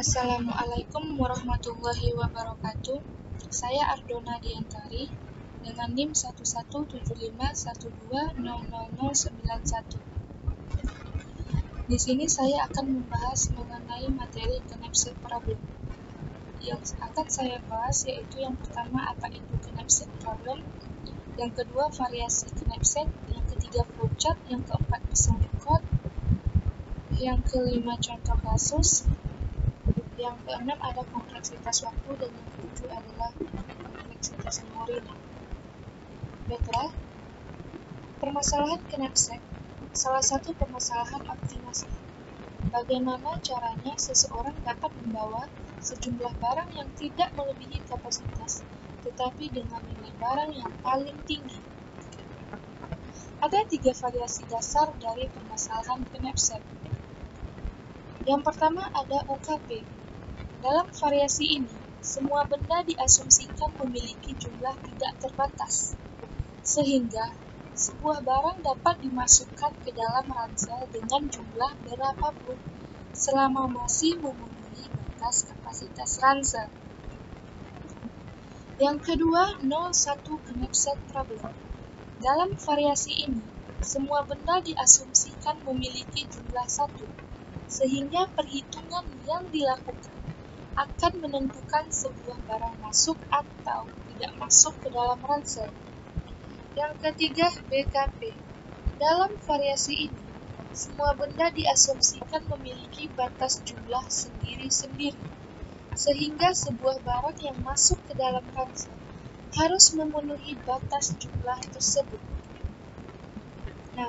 Assalamualaikum warahmatullahi wabarakatuh. Saya Ardona Diantari dengan NIM 117512000091. Di sini saya akan membahas mengenai materi Knapsack Problem. Yang akan saya bahas yaitu yang pertama apa itu Knapsack Problem, yang kedua variasi Knapsack, yang ketiga flowchart, yang keempat pseudocode, yang kelima contoh kasus, yang keenam ada kompleksitas waktu, dan yang ketujuh adalah kompleksitas memori. Baiklah, permasalahan Knapsack salah satu permasalahan optimasi. Bagaimana caranya seseorang dapat membawa sejumlah barang yang tidak melebihi kapasitas, tetapi dengan nilai barang yang paling tinggi? Ada 3 variasi dasar dari permasalahan Knapsack. Yang pertama ada UKP. Dalam variasi ini, semua benda diasumsikan memiliki jumlah tidak terbatas, sehingga sebuah barang dapat dimasukkan ke dalam ransel dengan jumlah berapapun selama masih memenuhi batas kapasitas ransel. Yang kedua, 01 Knapsack Problem. Dalam variasi ini, semua benda diasumsikan memiliki jumlah 1, sehingga perhitungan yang dilakukan akan menentukan sebuah barang masuk atau tidak masuk ke dalam ransel. Yang ketiga, BKP. Dalam variasi ini, semua benda diasumsikan memiliki batas jumlah sendiri-sendiri, sehingga sebuah barang yang masuk ke dalam ransel harus memenuhi batas jumlah tersebut. Nah,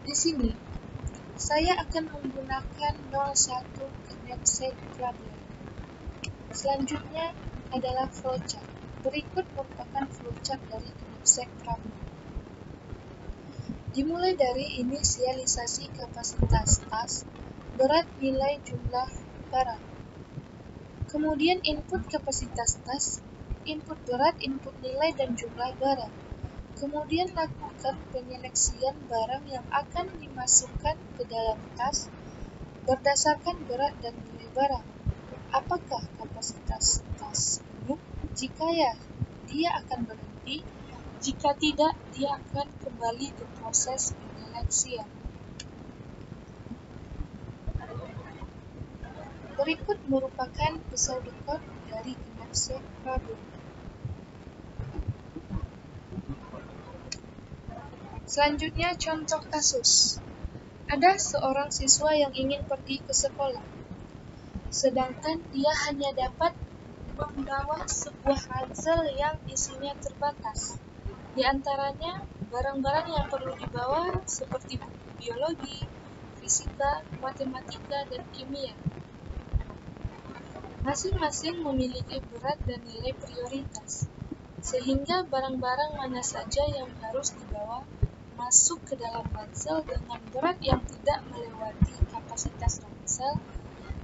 di sini saya akan menggunakan 01 Knapsack Problem. Selanjutnya adalah flowchart. Berikut merupakan flowchart dari Knapsack Problem. Dimulai dari inisialisasi kapasitas tas, berat, nilai, jumlah barang. Kemudian input kapasitas tas, input berat, input nilai, dan jumlah barang. Kemudian lakukan penyeleksian barang yang akan dimasukkan ke dalam tas berdasarkan berat dan nilai barang. Apakah kapasitas tas penuh? Jika ya, dia akan berhenti. Jika tidak, dia akan kembali ke proses penyeleksian. Berikut merupakan pseudocode dari Knapsack Problem. Selanjutnya contoh kasus. Ada seorang siswa yang ingin pergi ke sekolah, sedangkan dia hanya dapat membawa sebuah ransel yang isinya terbatas. Di antaranya, barang-barang yang perlu dibawa seperti buku biologi, fisika, matematika, dan kimia. Masing-masing memiliki berat dan nilai prioritas, sehingga barang-barang mana saja yang harus dibawa masuk ke dalam ransel dengan berat yang tidak melewati kapasitas ransel,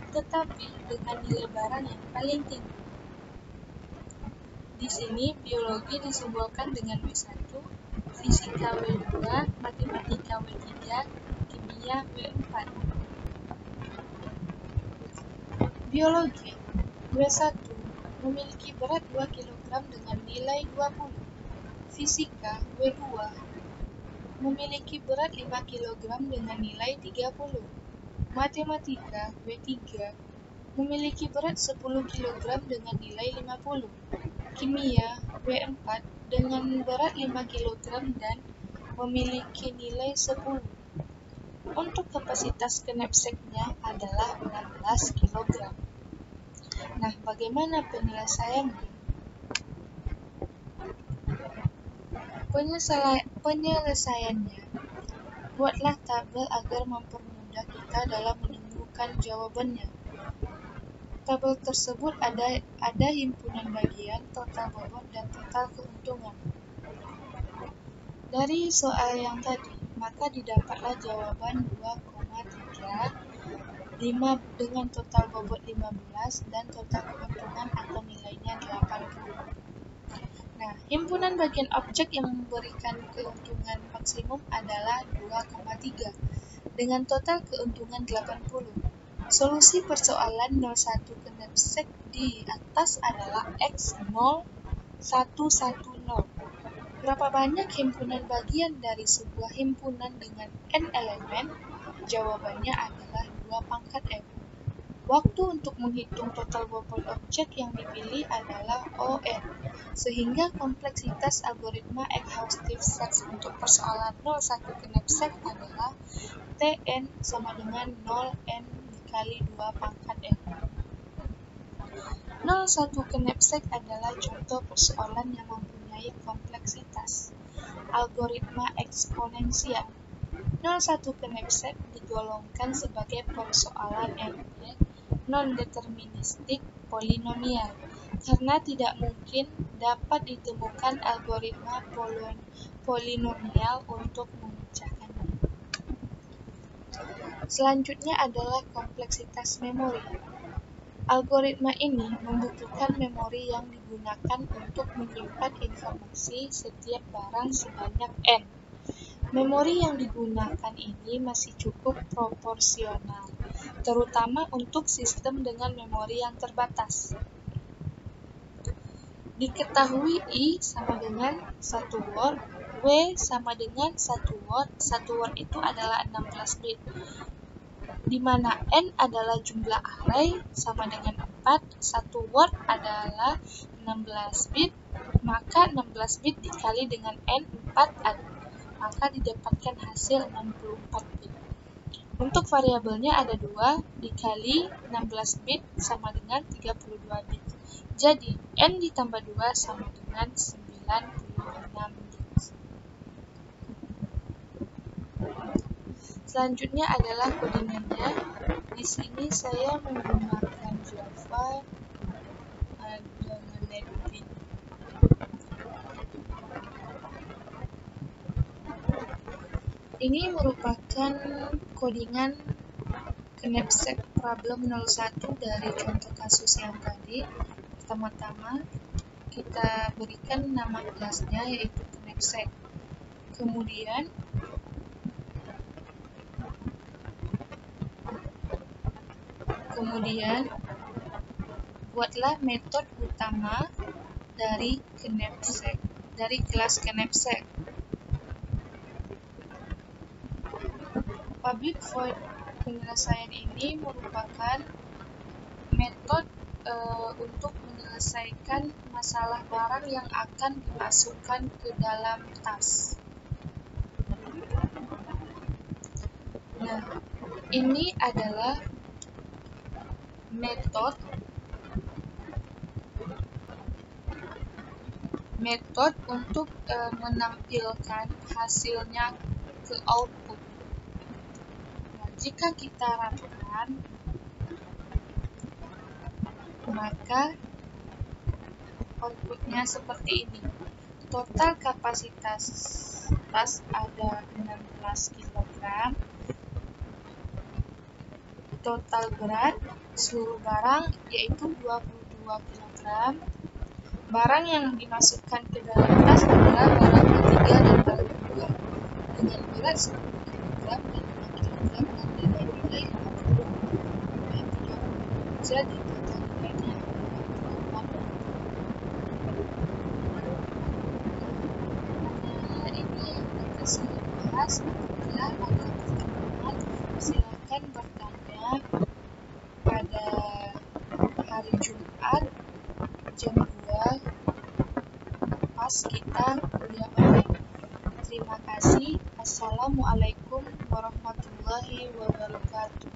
tetapi dengan nilai barang yang paling tinggi. Di sini, biologi disimbolkan dengan W1, fisika W2, matematika W3, kimia W4. Biologi W1 memiliki berat 2 kg dengan nilai 20. Fisika W2 memiliki berat 5 kg dengan nilai 30. Matematika W3 memiliki berat 10 kg dengan nilai 50. Kimia W4 dengan berat 5 kg dan memiliki nilai 10. Untuk kapasitas Knapsack-nya adalah 16 kg. Nah, bagaimana penyelesaiannya? Penyelesaiannya, buatlah tabel agar mempermudah kita dalam menemukan jawabannya. Tabel tersebut ada himpunan bagian, total bobot, dan total keuntungan. Dari soal yang tadi, maka didapatlah jawaban 2,35 dengan total bobot 15 dan total keuntungan atau nilainya 80. Nah, himpunan bagian objek yang memberikan keuntungan maksimum adalah 2,3 dengan total keuntungan 80. Solusi persoalan 01 Knapsack di atas adalah X 0, 1, 1, 0. Berapa banyak himpunan bagian dari sebuah himpunan dengan n elemen? Jawabannya adalah 2 pangkat n. Waktu untuk menghitung total bobot objek yang dipilih adalah ON, sehingga kompleksitas algoritma exhaustive search untuk persoalan 01 Knapsack adalah TN sama dengan 0N dikali 2 pangkat N. 01 Knapsack adalah contoh persoalan yang mempunyai kompleksitas algoritma eksponensial. 01 Knapsack digolongkan sebagai persoalan NP non-deterministik polinomial karena tidak mungkin dapat ditemukan algoritma polinomial untuk memecahkannya. Selanjutnya adalah kompleksitas memori. Algoritma ini membutuhkan memori yang digunakan untuk menyimpan informasi setiap barang sebanyak n. Memori yang digunakan ini masih cukup proporsional, terutama untuk sistem dengan memori yang terbatas. Diketahui I sama dengan 1 word, W sama dengan 1 word. 1 word itu adalah 16 bit, di mana N adalah jumlah array sama dengan 4, 1 word adalah 16 bit, maka 16 bit dikali dengan N 4 maka didapatkan hasil 64 bit. Untuk variabelnya ada 2, dikali 16 bit sama dengan 32 bit. Jadi, N ditambah 2 sama dengan 96 bit. Selanjutnya adalah codingannya. Di sini saya menggunakan Java dengan NetBeans. Ini merupakan codingan Knapsack problem 01 dari contoh kasus yang tadi. Pertama-tama kita berikan nama kelasnya yaitu Knapsack. Kemudian buatlah metode utama dari Knapsack, dari kelas Knapsack. Public void penyelesaian ini merupakan metode untuk menyelesaikan masalah barang yang akan dimasukkan ke dalam tas. Nah, ini adalah metode untuk menampilkan hasilnya ke output. Nah, jika kita rapkan, maka outputnya seperti ini. Total kapasitas tas ada 16 kg. Total berat seluruh barang yaitu 22 kg. Barang yang dimasukkan ke dalam tas adalah barang ketiga dan barang kedua dengan berat 10 kg dan 5 kg dan nilai-nilai 50. Jadi total nilainya adalah 8. Ini yang akan saya bahas. Apabila ada pertanyaan, silakan bertanya pada hari Jumat jam 2 pas kita kuliah online. Terima kasih. Assalamualaikum warahmatullahi wabarakatuh.